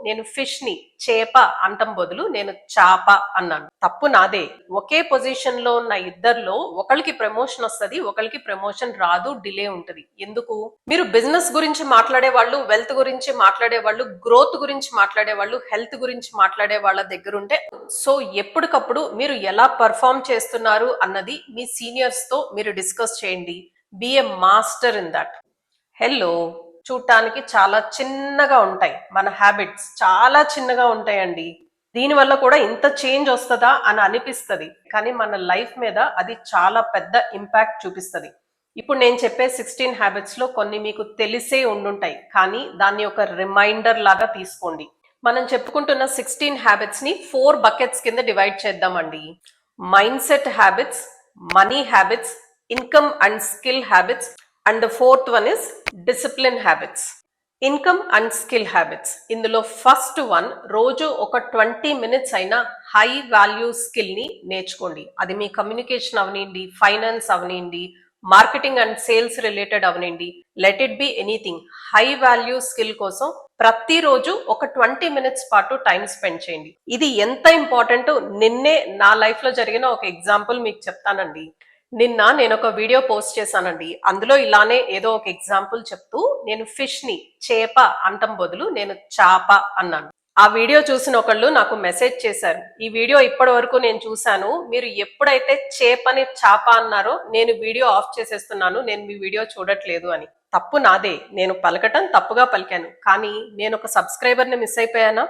నేను ఫిష్ ని చేప అంటం బదులు నేను చాప అన్నాను. తప్పు నాదే. ఒకే పొజిషన్ లో ఉన్న ఇద్దర్లో ఒకరికి ప్రమోషన్ వస్తది, ఒకరికి ప్రమోషన్ రాదు, డిలే ఉంటది. ఎందుకు? మీరు బిజినెస్ గురించి మాట్లాడే వాళ్ళు, వెల్త్ గురించి మాట్లాడే వాళ్ళు, గ్రోత్ గురించి మాట్లాడే వాళ్ళు, హెల్త్ గురించి మాట్లాడే వాళ్ళ దగ్గర ఉంటే సో ఎప్పటికప్పుడు మీరు ఎలా పర్ఫామ్ చేస్తున్నారు అన్నది మీ సీనియర్స్ తో మీరు డిస్కస్ చేయండి. Be a master in that. Hello, చూడటానికి చాలా చిన్నగా ఉంటాయి మన హ్యాబిట్స్, చాలా చిన్నగా ఉంటాయండి. దీనివల్ల కూడా ఇంత చేంజ్ వస్తుందా అని అనిపిస్తుంది, కానీ మన లైఫ్ మీద అది చాలా పెద్ద ఇంపాక్ట్ చూపిస్తుంది. ఇప్పుడు నేను చెప్పే 16 హ్యాబిట్స్ లో కొన్ని మీకు తెలిసే ఉండుంటాయి, కానీ దాన్ని ఒక రిమైండర్ లాగా తీసుకోండి. మనం చెప్పుకుంటున్న 16 హ్యాబిట్స్ ని 4 బకెట్స్ కింద డివైడ్ చేద్దామండి. Mind set habits, money habits, income and skill habits, and the fourth one is discipline habits. Income and skill habits, ఇందులో ఫస్ట్ వన్, రోజు ఒక 20 మినిట్స్ అయినా హై వాల్యూ స్కిల్ ని నేర్చుకోండి. అది మీ కమ్యూనికేషన్ అవనివ్వండి, ఫైనాన్స్ అవనివ్వండి, మార్కెటింగ్ అండ్ సేల్స్ రిలేటెడ్ అవనివ్వండి, let it be anything. High value skill కోసం ప్రతిరోజు ఒక 20 మినిట్స్ పాటు టైం స్పెండ్ చేయండి. ఇది ఎంత ఇంపార్టెంట్, నిన్నే నా లైఫ్ లో జరిగిన ఒక ఎగ్జాంపుల్ మీకు చెప్తానండి. నిన్న నేను ఒక వీడియో పోస్ట్ చేశానండి. అందులో ఇలానే ఏదో ఒక ఎగ్జాంపుల్ చెప్తూ నేను ఫిష్ ని చేప అంటం బదులు నేను చాప అన్నాను. ఆ వీడియో చూసిన ఒకళ్ళు నాకు మెసేజ్ చేశారు, ఈ వీడియో ఇప్పటి వరకు నేను చూశాను, మీరు ఎప్పుడైతే చేపని చాప అన్నారో నేను వీడియో ఆఫ్ చేసేస్తున్నాను, నేను మీ వీడియో చూడట్లేదు అని. తప్పు నాదే, నేను పలకటం తప్పుగా పలికాను, కానీ నేను ఒక సబ్స్క్రైబర్ ని మిస్ అయిపోయానా?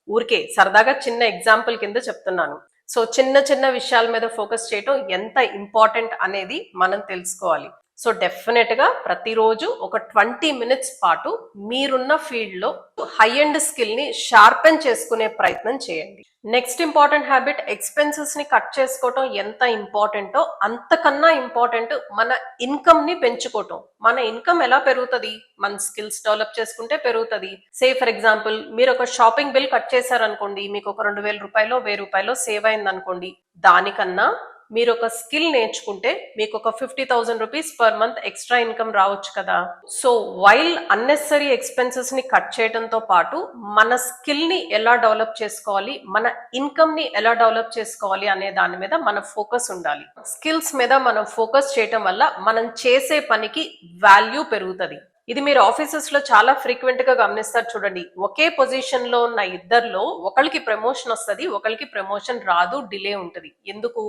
ఊరికే సరదాగా చిన్న ఎగ్జాంపుల్ కింద చెప్తున్నాను. సో చిన్న చిన్న విషయాల మీద ఫోకస్ చేయటం ఎంత ఇంపార్టెంట్ అనేది మనం తెలుసుకోవాలి. సో డెఫినెట్ గా ప్రతిరోజు ఒక 20 మినిట్స్ పాటు మీరున్న ఫీల్డ్ లో హై ఎండ్ స్కిల్ ని షార్పెన్ చేసుకునే ప్రయత్నం చేయండి. నెక్స్ట్ ఇంపార్టెంట్ హ్యాబిట్, ఎక్స్పెన్సెస్ ని కట్ చేసుకోవటం ఎంత ఇంపార్టెంటో అంతకన్నా ఇంపార్టెంట్ మన ఇన్కమ్ ని పెంచుకోవటం. మన ఇన్కమ్ ఎలా పెరుగుతుంది? మన స్కిల్స్ డెవలప్ చేసుకుంటే పెరుగుతుంది. సే ఫర్ ఎగ్జాంపుల్, మీరు ఒక షాపింగ్ బిల్ కట్ చేశారనుకోండి, మీకు ఒక 2000 రూపాయలు 1000 రూపాయలు సేవ్ అయింది అనుకోండి. దానికన్నా మీరు ఒక స్కిల్ నేర్చుకుంటే మీకు ఒక 50,000 rupees per month extra income రావచ్చు కదా. సో వైల్ అన్నెసరీ ఎక్స్పెన్సెస్ ని కట్ చేయడంతో పాటు మన స్కిల్ ని ఎలా డెవలప్ చేసుకోవాలి, మన ఇన్కమ్ ని ఎలా డెవలప్ చేసుకోవాలి అనే దాని మీద మన ఫోకస్ ఉండాలి. స్కిల్స్ మీద మనం ఫోకస్ చేయటం వల్ల మనం చేసే పనికి వాల్యూ పెరుగుతుంది. ఇది మీరు ఆఫీసెస్ లో చాలా ఫ్రీక్వెంట్ గా గమనిస్తారు. చూడండి, ఒకే పొజిషన్ లో ఉన్న ఇద్దర్లో ఒకరికి ప్రమోషన్ వస్తుంది, ఒకరికి ప్రమోషన్ రాదు, డిలే ఉంటది. ఎందుకు?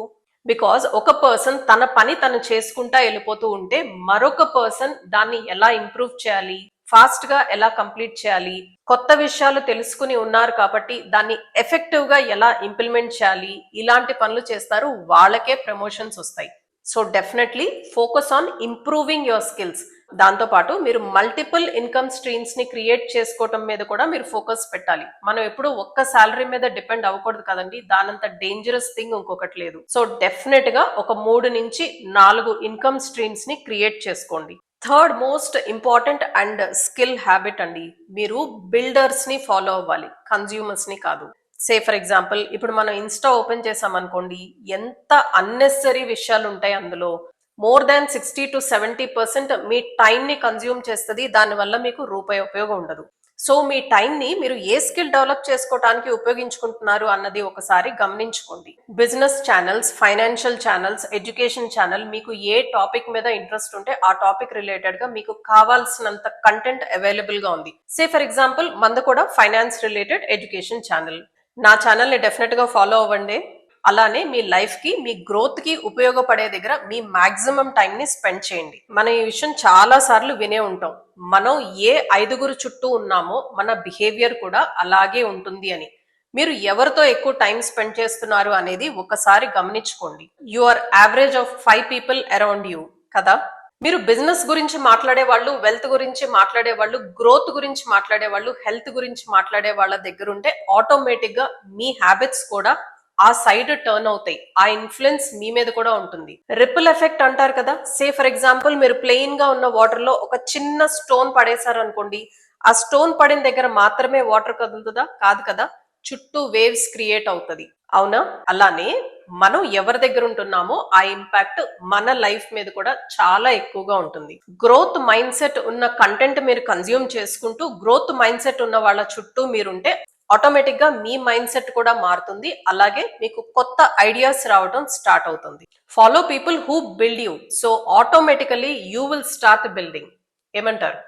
బికాజ్ ఒక పర్సన్ తన పని తను చేసుకుంటా వెళ్ళిపోతూ ఉంటే మరొక పర్సన్ దాన్ని ఎలా ఇంప్రూవ్ చేయాలి, ఫాస్ట్ గా ఎలా కంప్లీట్ చేయాలి, కొత్త విషయాలు తెలుసుకుని ఉన్నారు కాబట్టి దాన్ని ఎఫెక్టివ్ గా ఎలా ఇంప్లిమెంట్ చేయాలి, ఇలాంటి పనులు చేస్తారు, వాళ్ళకే ప్రమోషన్స్ వస్తాయి. So definitely focus on improving your skills. దాంతో పాటు మీరు మల్టిపుల్ ఇన్కమ్ స్ట్రీమ్స్ ని క్రియేట్ చేసుకోవటం మీద కూడా మీరు ఫోకస్ పెట్టాలి. మనం ఎప్పుడు ఒక్క శాలరీ మీద డిపెండ్ అవ్వకూడదు కదండి, దానంత డేంజరస్ థింగ్ ఇంకొకటి లేదు. సో డెఫినెట్ గా ఒక 3 నుంచి 4 ఇన్కమ్ స్ట్రీమ్స్ ని క్రియేట్ చేసుకోండి. Third most important and skill habit అండి, మీరు బిల్డర్స్ ని ఫాలో అవ్వాలి, కన్స్యూమర్స్ ని కాదు. సే ఫర్ ఎగ్జాంపుల్, ఇప్పుడు మనం ఇన్స్టా ఓపెన్ చేసాం అనుకోండి, ఎంత అన్నెసరీ విషయాలు ఉంటాయి అందులో. More than 60 to 70% me time ని కన్జ్యూమ్ చేస్తుంది, దానివల్ల మీకు రూపాయి ఉపయోగం ఉండదు. సో మీ టైం ని మీరు ఏ స్కిల్ డెవలప్ చేసుకోవడానికి ఉపయోగించుకుంటున్నారు అన్నది ఒకసారి గమనించుకోండి. Business channels, financial channels, education channel, మీకు ఏ టాపిక్ మీద ఇంట్రెస్ట్ ఉంటే ఆ టాపిక్ రిలేటెడ్ గా మీకు కావాల్సినంత కంటెంట్ అవైలబుల్ గా ఉంది. సే ఫర్ ఎగ్జాంపుల్, మంది కూడా ఫైనాన్స్ రిలేటెడ్ ఎడ్యుకేషన్ ఛానల్. నా ఛానల్ ని డెఫినెట్ గా ఫాలో అవ్వండి. అలానే మీ లైఫ్ కి, మీ గ్రోత్ కి ఉపయోగపడే దగ్గర మీ మాక్సిమం టైం ని స్పెండ్ చేయండి. మనం ఈ విషయం చాలా సార్లు వినే ఉంటాం, మనం ఏ 5 చుట్టూ ఉన్నామో మన బిహేవియర్ కూడా అలాగే ఉంటుంది అని. మీరు ఎవరితో ఎక్కువ టైం స్పెండ్ చేస్తున్నారు అనేది ఒకసారి గమనించుకోండి. You are average of 5 people around you కదా. మీరు బిజినెస్ గురించి మాట్లాడే వాళ్ళు, వెల్త్ గురించి మాట్లాడే వాళ్ళు, గ్రోత్ గురించి మాట్లాడే వాళ్ళు, హెల్త్ గురించి మాట్లాడే వాళ్ళ దగ్గర ఉంటే ఆటోమేటిక్ గా మీ హ్యాబిట్స్ కూడా ఆ సైడ్ టర్న్ అవుతాయి. ఆ ఇన్ఫ్లుయెన్స్ మీ మీద కూడా ఉంటుంది. రిపుల్ ఎఫెక్ట్ అంటారు కదా. సే ఫర్ ఎగ్జాంపుల్, మీరు ప్లెయిన్ గా ఉన్న వాటర్ లో ఒక చిన్న స్టోన్ పడేశారు అనుకోండి, ఆ స్టోన్ పడిన దగ్గర మాత్రమే వాటర్ కదులుతుందా? కాదు కదా, చుట్టూ వేవ్స్ క్రియేట్ అవుతుంది, అవునా? అలానే మనం ఎవరి దగ్గర ఉంటున్నామో ఆ ఇంపాక్ట్ మన లైఫ్ మీద కూడా చాలా ఎక్కువగా ఉంటుంది. గ్రోత్ మైండ్ సెట్ ఉన్న కంటెంట్ మీరు కన్జ్యూమ్ చేసుకుంటూ గ్రోత్ మైండ్ సెట్ ఉన్న వాళ్ళ చుట్టూ మీరుంటే ఆటోమేటిక్ గా మీ మైండ్ సెట్ కూడా మారుతుంది, అలాగే మీకు కొత్త ఐడియాస్ రావడం స్టార్ట్ అవుతుంది. Follow people who build you, so automatically you will start building. ఏమంటారు?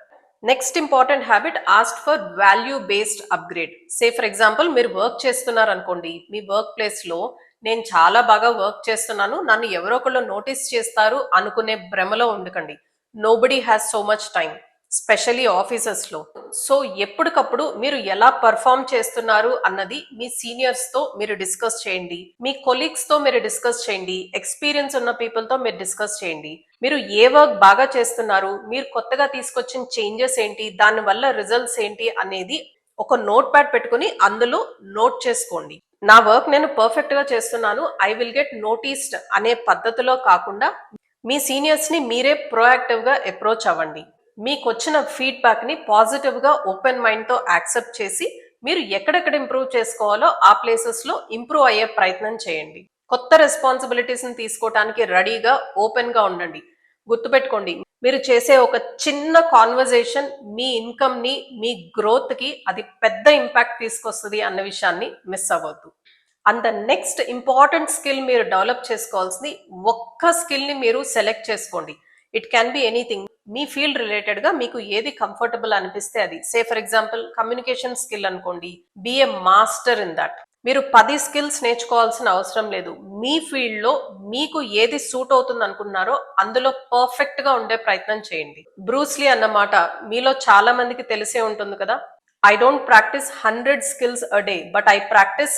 Next important habit, ask for value based upgrade. Say for example మీరు వర్క్ చేస్తున్నారు అనుకోండి, మీ వర్క్ ప్లేస్ లో నేను చాలా బాగా వర్క్ చేస్తున్నాను, నన్ను ఎవరో ఒకళ్ళు నోటీస్ చేస్తారు అనుకునే భ్రమలో ఉండకండి. Nobody has so much time, especially offices లో. సో ఎప్పటికప్పుడు మీరు ఎలా పర్ఫామ్ చేస్తున్నారు అన్నది మీ సీనియర్స్ తో మీరు డిస్కస్ చేయండి, మీ కొలీగ్స్ తో మీరు డిస్కస్ చేయండి, ఎక్స్పీరియన్స్ ఉన్న పీపుల్ తో మీరు డిస్కస్ చేయండి. మీరు ఏ వర్క్ బాగా చేస్తున్నారు, మీరు కొత్తగా తీసుకొచ్చిన చేంజెస్ ఏంటి, దాని వల్ల రిజల్ట్స్ ఏంటి అనేది ఒక నోట్ ప్యాడ్ పెట్టుకుని అందులో నోట్ చేసుకోండి. నా వర్క్ నేను పర్ఫెక్ట్ గా చేస్తున్నాను, ఐ విల్ గెట్ నోటీస్డ్ అనే పద్ధతిలో కాకుండా మీ సీనియర్స్ ని మీరే ప్రోయాక్టివ్ గా అప్రోచ్ అవ్వండి. మీకు వచ్చిన ఫీడ్బ్యాక్ ని పాజిటివ్ గా ఓపెన్ మైండ్ తో యాక్సెప్ట్ చేసి మీరు ఎక్కడెక్కడ ఇంప్రూవ్ చేసుకోవాలో ఆ ప్లేసెస్ లో ఇంప్రూవ్ అయ్యే ప్రయత్నం చేయండి. కొత్త రెస్పాన్సిబిలిటీస్ ని తీసుకోవడానికి రెడీగా ఓపెన్ గా ఉండండి. గుర్తుపెట్టుకోండి, మీరు చేసే ఒక చిన్న కాన్వర్జేషన్ మీ ఇన్కమ్ ని, మీ గ్రోత్ కి అది పెద్ద ఇంపాక్ట్ తీసుకొస్తుంది అన్న విషయాన్ని మిస్ అవ్వద్దు. And the next important skill మీరు డెవలప్ చేసుకోవాల్సింది, ఒక్క స్కిల్ ని మీరు సెలెక్ట్ చేసుకోండి. It can be anything. మీ ఫీల్డ్ రిలేటెడ్ గా మీకు ఏది కంఫర్టబుల్ అనిపిస్తే అది. Say for example communication skill అనుకోండి, be a master in that. మీరు 10 స్కిల్స్ నేర్చుకోవాల్సిన అవసరం లేదు. మీ ఫీల్డ్ లో మీకు ఏది సూట్ అవుతుంది అనుకున్నారో అందులో పర్ఫెక్ట్ గా ఉండే ప్రయత్నం చేయండి. బ్రూస్లీ అన్నమాట మీలో చాలా మందికి తెలిసే ఉంటుంది కదా, I don't practice 100 skills a day, but I practice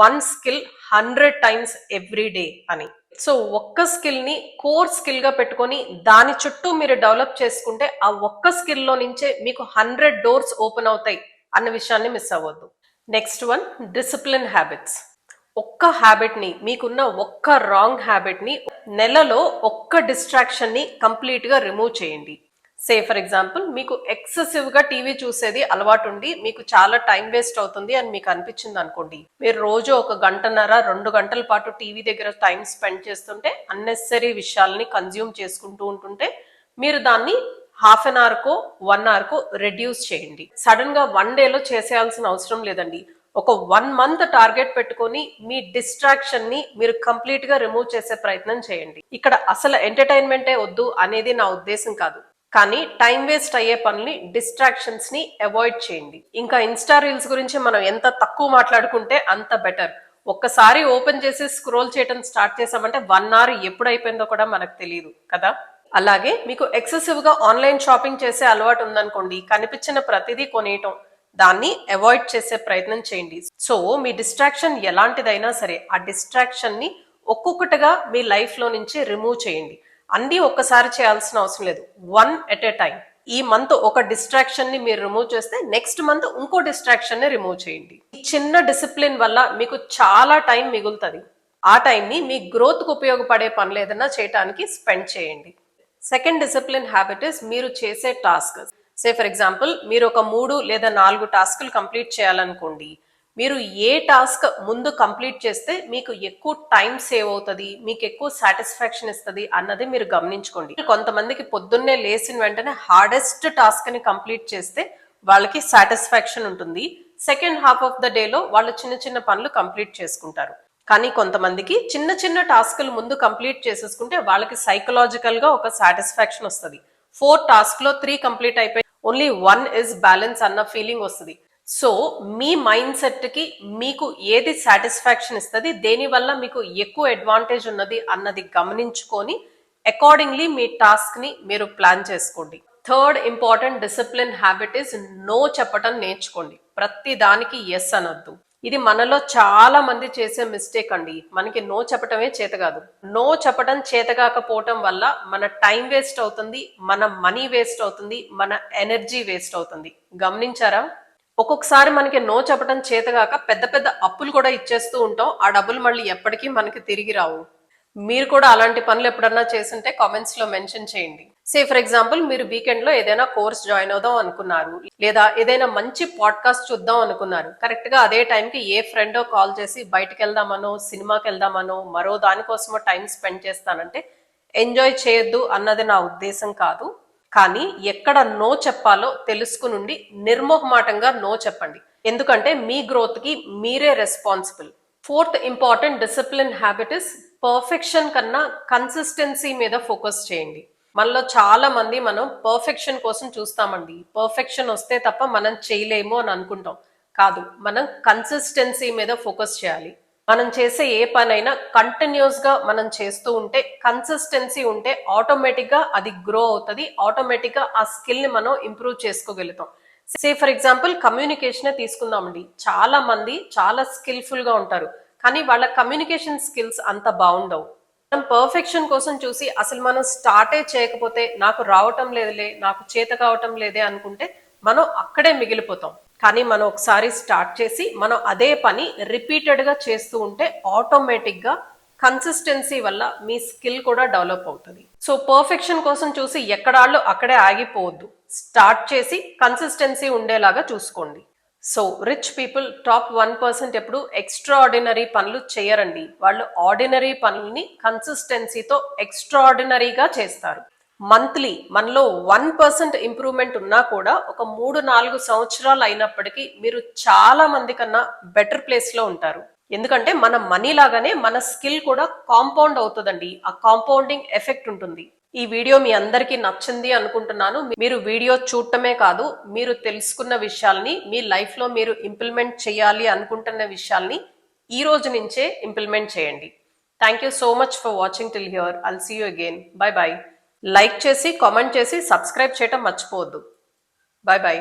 one skill 100 times every day అని. సో ఒక్క స్కిల్ ని కోర్ స్కిల్ గా పెట్టుకొని దాని చుట్టూ మీరు డెవలప్ చేసుకుంటే ఆ ఒక్క స్కిల్ లో నుంచే మీకు 100 డోర్స్ ఓపెన్ అవుతాయి అన్న విషయాన్ని మిస్ అవ్వద్దు. Next one, discipline habits. ఒక్క హ్యాబిట్ ని, మీకున్న ఒక్క రాంగ్ హ్యాబిట్ ని, నెలలో ఒక్క డిస్ట్రాక్షన్ ని కంప్లీట్ గా రిమూవ్ చేయండి. సే ఫర్ ఎగ్జాంపుల్ మీకు ఎక్సెసివ్ గా టీవీ చూసేది అలవాటు ఉండి మీకు చాలా టైం వేస్ట్ అవుతుంది అని మీకు అనిపించింది అనుకోండి, మీరు రోజు 1 గంటన్నర 2 గంటల పాటు టీవీ దగ్గర టైం స్పెండ్ చేస్తుంటే, అన్నెసరీ విషయాల్ని కన్జ్యూమ్ చేసుకుంటూ ఉంటుంటే, మీరు దాన్ని హాఫ్ అన్ అవర్ కో 1 అవర్ కో రెడ్యూస్ చేయండి. సడన్ గా 1 డేలో చేసేయాల్సిన అవసరం లేదండి. ఒక 1 మంత్ టార్గెట్ పెట్టుకొని మీ డిస్ట్రాక్షన్ ని మీరు కంప్లీట్ గా రిమూవ్ చేసే ప్రయత్నం చేయండి. ఇక్కడ అసలు ఎంటర్టైన్మెంటే వద్దు అనేది నా ఉద్దేశం కాదు, కానీ టైం వేస్ట్ అయ్యే పనుల్ని, డిస్ట్రాక్షన్స్ ని అవాయిడ్ చేయండి. ఇంకా ఇన్స్టా రీల్స్ గురించి మనం ఎంత తక్కువ మాట్లాడుకుంటే అంత బెటర్. ఒక్కసారి ఓపెన్ చేసి స్క్రోల్ చేయడం స్టార్ట్ చేసామంటే 1 అవర్ ఎప్పుడు అయిపోయిందో కూడా మనకు తెలియదు కదా. అలాగే మీకు ఎక్సెసివ్ గా ఆన్లైన్ షాపింగ్ చేసే అలవాటు ఉందనుకోండి, కనిపించిన ప్రతిదీ కొనేయటం, దాన్ని అవాయిడ్ చేసే ప్రయత్నం చేయండి. సో మీ డిస్ట్రాక్షన్ ఎలాంటిదైనా సరే ఆ డిస్ట్రాక్షన్ ని ఒక్కొక్కటిగా మీ లైఫ్ లో నుంచి రిమూవ్ చేయండి. అన్ని ఒక్కసారి చేయాల్సిన అవసరం లేదు, 1 at a time. ఈ మంత్ ఒక డిస్ట్రాక్షన్ ని మీరు రిమూవ్ చేస్తే నెక్స్ట్ మంత్ ఇంకో డిస్ట్రాక్షన్ ని రిమూవ్ చేయండి. ఈ చిన్న డిసిప్లిన్ వల్ల మీకు చాలా టైం మిగులుతుంది. ఆ టైం ని మీ గ్రోత్ కు ఉపయోగపడే పనులు ఏదైనా చేయడానికి స్పెండ్ చేయండి. సెకండ్ డిసిప్లిన్ హ్యాబిట్ ఇస్, మీరు చేసే టాస్క్. సే ఫర్ ఎగ్జాంపుల్ మీరు ఒక 3 లేదా 4 టాస్క్లు కంప్లీట్ చేయాలనుకోండి, మీరు ఏ టాస్క్ ముందు కంప్లీట్ చేస్తే మీకు ఎక్కువ టైం సేవ్ అవుతుంది, మీకు ఎక్కువ సాటిస్ఫాక్షన్ ఇస్తుంది అన్నది మీరు గమనించుకోండి. కొంతమందికి పొద్దున్నే లేచిన వెంటనే హార్డెస్ట్ టాస్క్ ని కంప్లీట్ చేస్తే వాళ్ళకి సాటిస్ఫాక్షన్ ఉంటుంది. సెకండ్ హాఫ్ ఆఫ్ ద డేలో వాళ్ళు చిన్న చిన్న పనులు కంప్లీట్ చేసుకుంటారు. కానీ కొంతమందికి చిన్న చిన్న టాస్క్లు ముందు కంప్లీట్ చేసేసుకుంటే వాళ్ళకి సైకలాజికల్ గా ఒక సాటిస్ఫాక్షన్ వస్తుంది. 4 టాస్క్ లో 3 కంప్లీట్ అయిపోయి ఓన్లీ 1 ఇస్ బ్యాలెన్స్ అన్న ఫీలింగ్ వస్తుంది. సో మీ మైండ్ సెట్ కి మీకు ఏది సాటిస్ఫాక్షన్ ఇస్తుంది, దేని వల్ల మీకు ఎక్కువ అడ్వాంటేజ్ ఉన్నది అన్నది గమనించుకొని అకార్డింగ్లీ మీ టాస్క్ ని మీరు ప్లాన్ చేసుకోండి. Third important discipline habit is, no చెప్పటం నేర్చుకోండి. ప్రతి దానికి ఎస్ అనొద్దు. ఇది మనలో చాలా మంది చేసే మిస్టేక్ అండి. మనకి నో చెప్పటమే చేత కాదు. నో చెప్పటం చేత కాకపోవటం వల్ల మన టైం వేస్ట్ అవుతుంది, మన మనీ వేస్ట్ అవుతుంది, మన ఎనర్జీ వేస్ట్ అవుతుంది. గమనించారా? ఒక్కొక్కసారి మనకి నో చెప్పడం చేతగాక పెద్ద పెద్ద అప్పులు కూడా ఇచ్చేస్తూ ఉంటాం. ఆ డబ్బులు మళ్ళీ ఎప్పటికీ మనకి తిరిగి రావు. మీరు కూడా అలాంటి పనులు ఎప్పుడన్నా చేస్తుంటే కామెంట్స్ లో మెన్షన్ చేయండి. సే ఫర్ ఎగ్జాంపుల్ మీరు వీకెండ్ లో ఏదైనా కోర్స్ జాయిన్ అవుదాం అనుకున్నారు, లేదా ఏదైనా మంచి పాడ్కాస్ట్ చూద్దాం అనుకున్నారు. కరెక్ట్ గా అదే టైంకి ఏ ఫ్రెండో కాల్ చేసి బయటకు వెళ్దామనో, సినిమాకి వెళ్దామనో, మరో దానికోసమో టైం స్పెండ్ చేస్తానంటే ఎంజాయ్ చేయొద్దు అన్నది నా ఉద్దేశం కాదు. కానీ ఎక్కడ నో చెప్పాలో తెలుసుకునుండి నిర్మోహమాటంగా నో చెప్పండి. ఎందుకంటే మీ గ్రోత్ కి మీరే responsible. Fourth important discipline habit is perfection కన్నా కన్సిస్టెన్సీ మీద ఫోకస్ చేయండి. మనలో చాలా మంది మనం పర్ఫెక్షన్ కోసం చూస్తామండి. పర్ఫెక్షన్ వస్తే తప్ప మనం చేయలేము అని అనుకుంటాం. కాదు, మనం కన్సిస్టెన్సీ మీద ఫోకస్ చేయాలి. మనం చేసే ఏ పనైనా కంటిన్యూస్ గా మనం చేస్తూ ఉంటే, కన్సిస్టెన్సీ ఉంటే ఆటోమేటిక్ గా అది గ్రో అవుతుంది. ఆటోమేటిక్ గా ఆ స్కిల్ ని మనం ఇంప్రూవ్ చేసుకోగలుగుతాం. సే ఫర్ ఎగ్జాంపుల్ కమ్యూనికేషన్ తీసుకుందామండి. చాలా మంది చాలా స్కిల్ఫుల్ గా ఉంటారు, కానీ వాళ్ళ కమ్యూనికేషన్ స్కిల్స్ అంత బాగుండవు. మనం పర్ఫెక్షన్ కోసం చూసి అసలు మనం స్టార్టే చేయకపోతే నాకు రావటం లేదులే, నాకు చేత కావటం లేదే అనుకుంటే మనం అక్కడే మిగిలిపోతాం. కానీ మనం ఒకసారి స్టార్ట్ చేసి మనం అదే పని రిపీటెడ్ గా చేస్తూ ఉంటే ఆటోమేటిక్ గా కన్సిస్టెన్సీ వల్ల మీ స్కిల్ కూడా డెవలప్ అవుతుంది. సో పర్ఫెక్షన్ కోసం చూసి ఎక్కడాళ్ళు అక్కడే ఆగిపోవద్దు. స్టార్ట్ చేసి కన్సిస్టెన్సీ ఉండేలాగా చూసుకోండి. సో రిచ్ పీపుల్ టాప్ 1% ఎప్పుడు ఎక్స్ట్రాఆర్డినరీ పనులు చేయరండి. వాళ్ళు ఆర్డినరీ పనుల్ని కన్సిస్టెన్సీతో ఎక్స్ట్రాఆర్డినరీగా చేస్తారు. మంత్లీ మనలో 1% ఇంప్రూవ్మెంట్ ఉన్నా కూడా ఒక 3-4 సంవత్సరాలు అయినప్పటికీ మీరు చాలా మంది కన్నా బెటర్ ప్లేస్ లో ఉంటారు. ఎందుకంటే మన మనీ లాగానే మన స్కిల్ కూడా కాంపౌండ్ అవుతుందండి. ఆ కాంపౌండింగ్ ఎఫెక్ట్ ఉంటుంది. ఈ వీడియో మీ అందరికీ నచ్చింది అనుకుంటున్నాను. మీరు వీడియో చూడటమే కాదు, మీరు తెలుసుకున్న విషయాల్ని మీ లైఫ్ లో మీరు ఇంప్లిమెంట్ చేయాలి అనుకుంటున్న విషయాల్ని ఈ రోజు నుంచే ఇంప్లిమెంట్ చేయండి. Thank you so much for watching till here. I'll see you again. Bye bye. Like చేసి కామెంట్ చేసి సబ్స్క్రైబ్ చేయటం మర్చిపోవద్దు. Bye by.